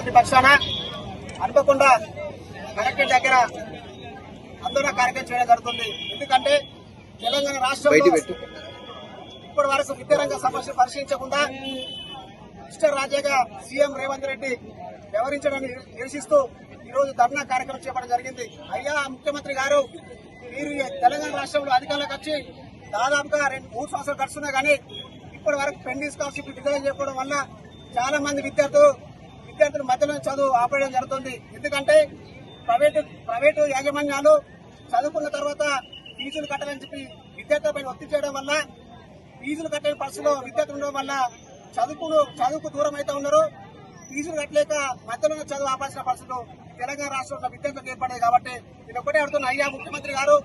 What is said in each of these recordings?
సమితి పక్షాన అనుకోకుండా కలెక్టర్ దగ్గర ఆందోళన కార్యక్రమం చేయడం జరుగుతుంది. ఎందుకంటే తెలంగాణ రాష్ట్రంలో ఇప్పటి వరకు విద్యారంగ సమస్యలు పరిశీలించకుండా మిస్టర్ రాజాగా సీఎం రేవంత్ రెడ్డి వ్యవహరించడాన్ని నిరసిస్తూ ఈ రోజు ధర్నా కార్యక్రమం చేపట్టడం జరిగింది. అయ్యా ముఖ్యమంత్రి గారు, మీరు తెలంగాణ రాష్ట్రంలో అధికారులకు వచ్చి దాదాపుగా 2-3 సంవత్సరాలు గడుస్తున్నా కానీ ఇప్పటి వరకు పెండింగ్ స్కాలర్షిప్ విడుదల చేయకపోవడం వల్ల చాలా మంది విద్యార్థులు మధ్యలో చదువు ఆపేయడం జరుగుతుంది. ఎందుకంటే ప్రైవేటు యాజమాన్యాలు చదువుకున్న తర్వాత ఫీజులు కట్టాలని చెప్పి విద్యార్థులపై ఒత్తిడి చేయడం వల్ల ఫీజులు కట్టని పరిస్థితిలో విద్యార్థులు ఉండడం వల్ల చదువుకు దూరం అయితే ఉన్నారు. ఫీజులు కట్టలేక మధ్యలో చదువు ఆపాల్సిన పరిస్థితులు తెలంగాణ రాష్ట్రంలో విద్యార్థులకు ఏర్పడ్డాయి. కాబట్టి నేను ఒకటే అడుగుతున్నా, అయ్యా ముఖ్యమంత్రి గారు,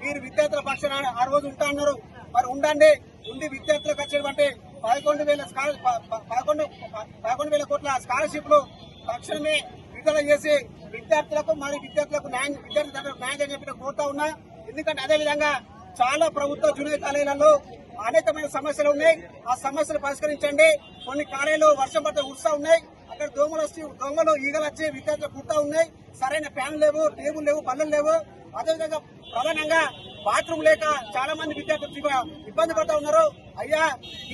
మీరు విద్యార్థుల పక్షాన ఆ రోజు ఉంటా అన్నారు, మరి ఉండండి. ఉండి విద్యార్థులకు వచ్చేటువంటి 11,000 కోట్ల స్కాలర్షిప్లు తక్షణమే విడుదల చేసి విద్యార్థులకు న్యాయం చెప్పిన కోరుతా ఉన్నా. ఎందుకంటే అదేవిధంగా చాలా ప్రభుత్వ జూనియర్ కాలేజీలలో అనేకమైన సమస్యలు ఉన్నాయి. ఆ సమస్యలు పరిష్కరించండి. కొన్ని కాలేజీలు వర్షం పడితే ఉత్సా ఉన్నాయి, అక్కడ దొంగలు ఈగలు వచ్చి విద్యార్థులు కుట్టా ఉన్నాయి. సరైన ఫ్యాన్ లేవు, టేబుల్ లేవు, బల్లలు లేవు. అదేవిధంగా ప్రధానంగా బాత్రూమ్ లేక చాలా మంది విద్యార్థులు ఇబ్బంది పడుతూ ఉన్నారు. అయ్యా,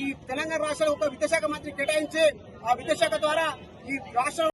ఈ తెలంగాణ రాష్ట్రంలో ఒక విద్యాశాఖ మంత్రి కేటాయించి ఆ విద్యాశాఖ ద్వారా ఈ రాష్ట్రం